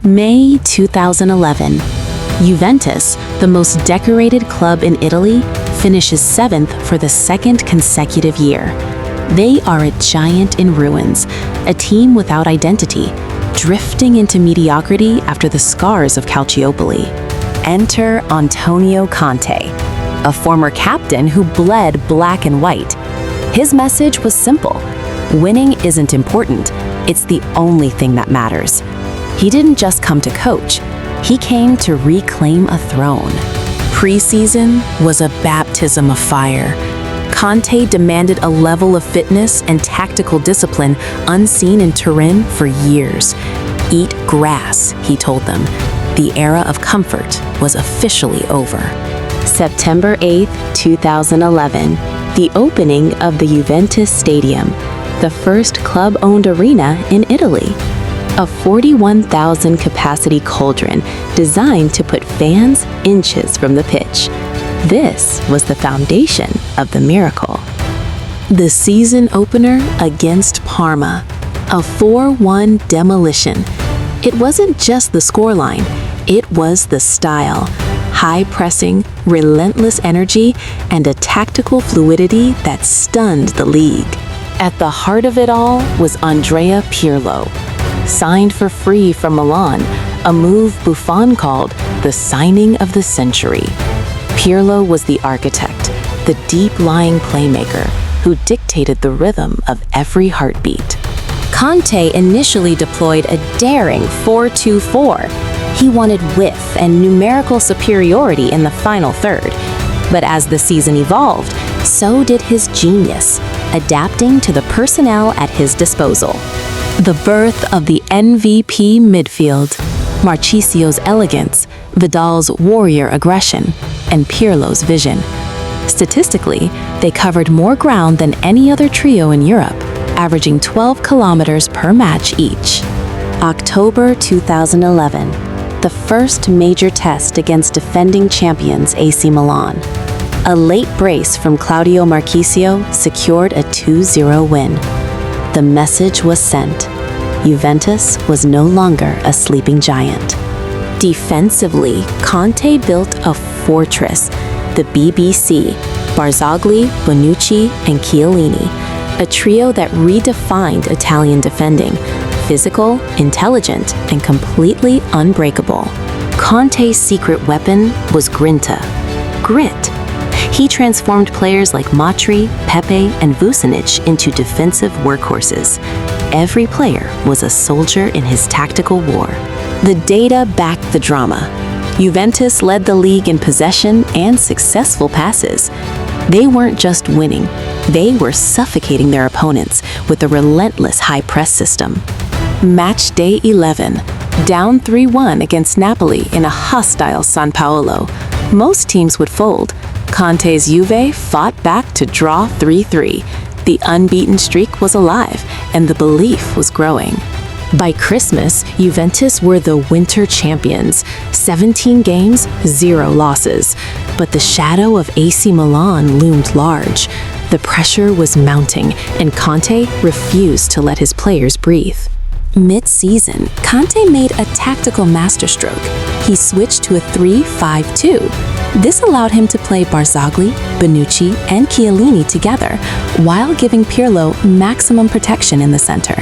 May 2011. Juventus, the most decorated club in Italy, finishes 7th for the second consecutive year. They are a giant in ruins, a team without identity, drifting into mediocrity after the scars of Calciopoli. Enter Antonio Conte, a former captain who bled black and white. His message was simple: winning isn't important, it's the only thing that matters. He didn't just come to coach, he came to reclaim a throne. Pre-season was a baptism of fire. Conte demanded a level of fitness and tactical discipline unseen in Turin for years. Eat grass, he told them. The era of comfort was officially over. September 8th, 2011, the opening of the Juventus Stadium, the first club-owned arena in Italy. A 41,000 capacity cauldron designed to put fans inches from the pitch. This was the foundation of the miracle. The season opener against Parma, a 4-1 demolition. It wasn't just the scoreline, it was the style. High pressing, relentless energy, and a tactical fluidity that stunned the league. At the heart of it all was Andrea Pirlo. Signed for free from Milan, a move Buffon called the signing of the century. Pirlo was the architect, the deep-lying playmaker who dictated the rhythm of every heartbeat. Conte initially deployed a daring 4-2-4. He wanted width and numerical superiority in the final third. But as the season evolved, so did his genius, adapting to the personnel at his disposal. The birth of the MVP midfield, Marchisio's elegance, Vidal's warrior aggression, and Pirlo's vision. Statistically, they covered more ground than any other trio in Europe, averaging 12 kilometers per match each. October 2011, the first major test against defending champions AC Milan. A late brace from Claudio Marchisio secured a 2-0 win. The message was sent. Juventus was no longer a sleeping giant. Defensively, Conte built a fortress, the BBC, Barzagli, Bonucci, and Chiellini, a trio that redefined Italian defending, physical, intelligent, and completely unbreakable. Conte's secret weapon was grinta, grit. He transformed players like Matri, Pepe, and Vucinic into defensive workhorses. Every player was a soldier in his tactical war. The data backed the drama. Juventus led the league in possession and successful passes. They weren't just winning, they were suffocating their opponents with a relentless high-press system. Match day 11, down 3-1 against Napoli in a hostile San Paolo. Most teams would fold. Conte's Juve fought back to draw 3-3. The unbeaten streak was alive, and the belief was growing. By Christmas, Juventus were the winter champions. 17 games, 0 losses. But the shadow of AC Milan loomed large. The pressure was mounting, and Conte refused to let his players breathe. Mid-season, Conte made a tactical masterstroke. He switched to a 3-5-2. This allowed him to play Barzagli, Bonucci, and Chiellini together, while giving Pirlo maximum protection in the center.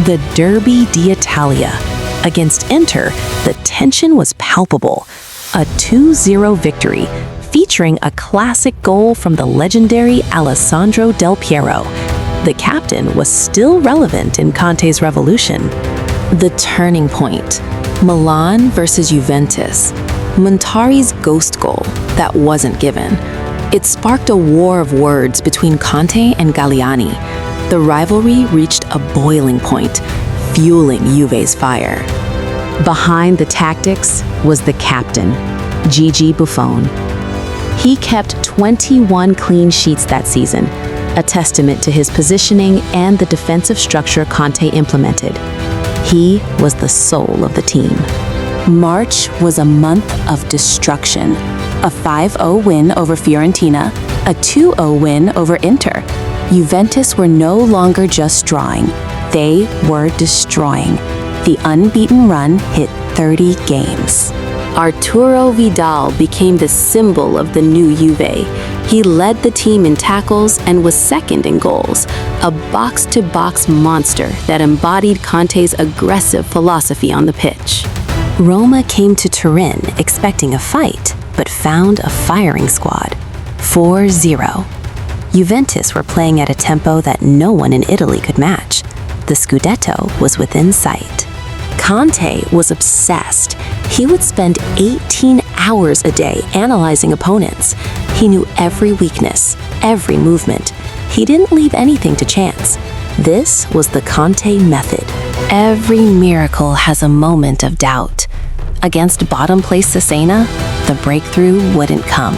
The Derby d'Italia. Against Inter, the tension was palpable. A 2-0 victory, featuring a classic goal from the legendary Alessandro Del Piero. The captain was still relevant in Conte's revolution. The turning point. Milan versus Juventus. Montari's ghost goal that wasn't given. It sparked a war of words between Conte and Galliani. The rivalry reached a boiling point, fueling Juve's fire. Behind the tactics was the captain, Gigi Buffon. He kept 21 clean sheets that season, a testament to his positioning and the defensive structure Conte implemented. He was the soul of the team. March was a month of destruction. A 5-0 win over Fiorentina, a 2-0 win over Inter. Juventus were no longer just drawing, they were destroying. The unbeaten run hit 30 games. Arturo Vidal became the symbol of the new Juve. He led the team in tackles and was second in goals, a box-to-box monster that embodied Conte's aggressive philosophy on the pitch. Roma came to Turin expecting a fight, but found a firing squad. 4-0. Juventus were playing at a tempo that no one in Italy could match. The Scudetto was within sight. Conte was obsessed. He would spend 18 hours a day analyzing opponents. He knew every weakness, every movement. He didn't leave anything to chance. This was the Conte method. Every miracle has a moment of doubt. Against bottom-place Cesena, the breakthrough wouldn't come.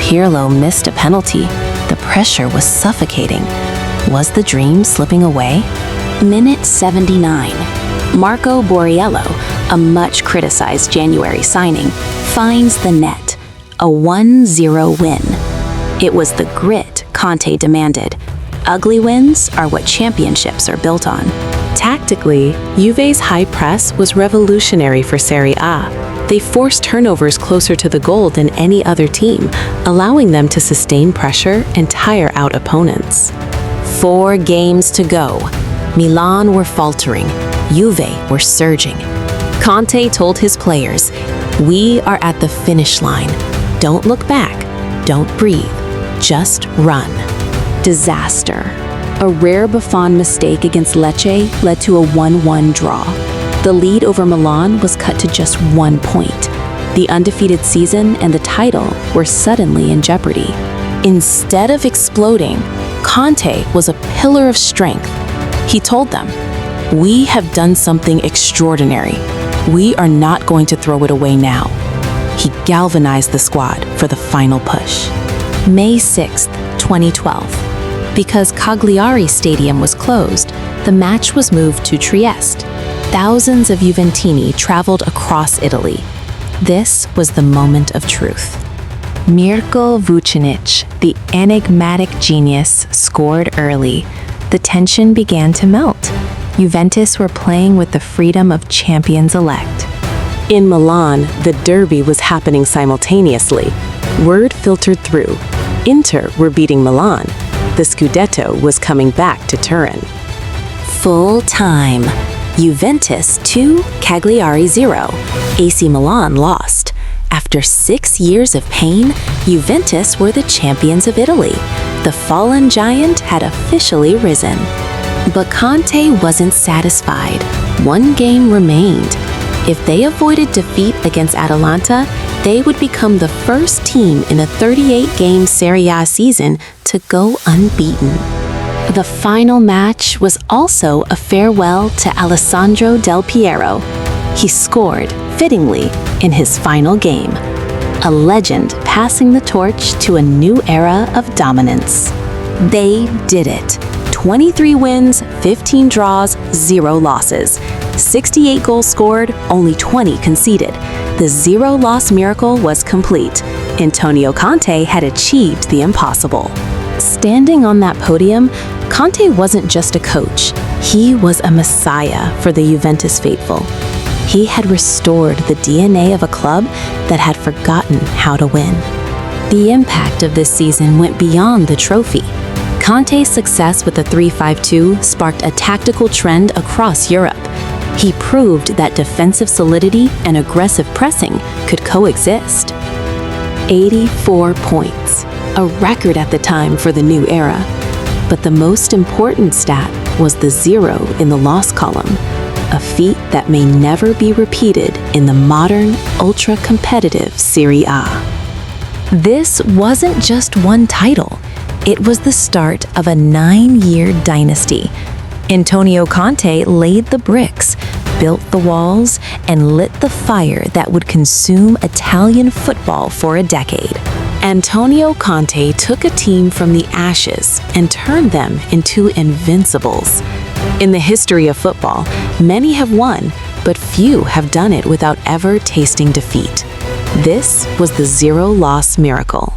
Pirlo missed a penalty. The pressure was suffocating. Was the dream slipping away? Minute 79. Marco Borriello, a much-criticized January signing, finds the net. A 1-0 win. It was the grit Conte demanded. Ugly wins are what championships are built on. Tactically, Juve's high press was revolutionary for Serie A. They forced turnovers closer to the goal than any other team, allowing them to sustain pressure and tire out opponents. 4 games to go. Milan were faltering. Juve were surging. Conte told his players, "We are at the finish line. Don't look back. Don't breathe. Just run." Disaster. A rare Buffon mistake against Lecce led to a 1-1 draw. The lead over Milan was cut to just 1 point. The undefeated season and the title were suddenly in jeopardy. Instead of exploding, Conte was a pillar of strength. He told them, "We have done something extraordinary. We are not going to throw it away now." He galvanized the squad for the final push. May 6, 2012. Because Cagliari Stadium was closed, the match was moved to Trieste. Thousands of Juventini traveled across Italy. This was the moment of truth. Mirko Vucinic, the enigmatic genius, scored early. The tension began to melt. Juventus were playing with the freedom of champions-elect. In Milan, the derby was happening simultaneously. Word filtered through. Inter were beating Milan. The Scudetto was coming back to Turin. Full time. Juventus 2, Cagliari 0. AC Milan lost. After 6 years of pain, Juventus were the champions of Italy. The fallen giant had officially risen. But Conte wasn't satisfied. One game remained. If they avoided defeat against Atalanta, they would become the first team in a 38-game Serie A season to go unbeaten. The final match was also a farewell to Alessandro Del Piero. He scored, fittingly, in his final game. A legend passing the torch to a new era of dominance. They did it. 23 wins, 15 draws, 0 losses. 68 goals scored, only 20 conceded. The zero-loss miracle was complete. Antonio Conte had achieved the impossible. Standing on that podium, Conte wasn't just a coach. He was a messiah for the Juventus faithful. He had restored the DNA of a club that had forgotten how to win. The impact of this season went beyond the trophy. Conte's success with the 3-5-2 sparked a tactical trend across Europe. He proved that defensive solidity and aggressive pressing could coexist. 84 points, a record at the time for the new era. But the most important stat was the 0 in the loss column, a feat that may never be repeated in the modern, ultra-competitive Serie A. This wasn't just one title. It was the start of a 9-year dynasty. Antonio Conte laid the bricks, built the walls, and lit the fire that would consume Italian football for a decade. Antonio Conte took a team from the ashes and turned them into invincibles. In the history of football, many have won, but few have done it without ever tasting defeat. This was the zero-loss miracle.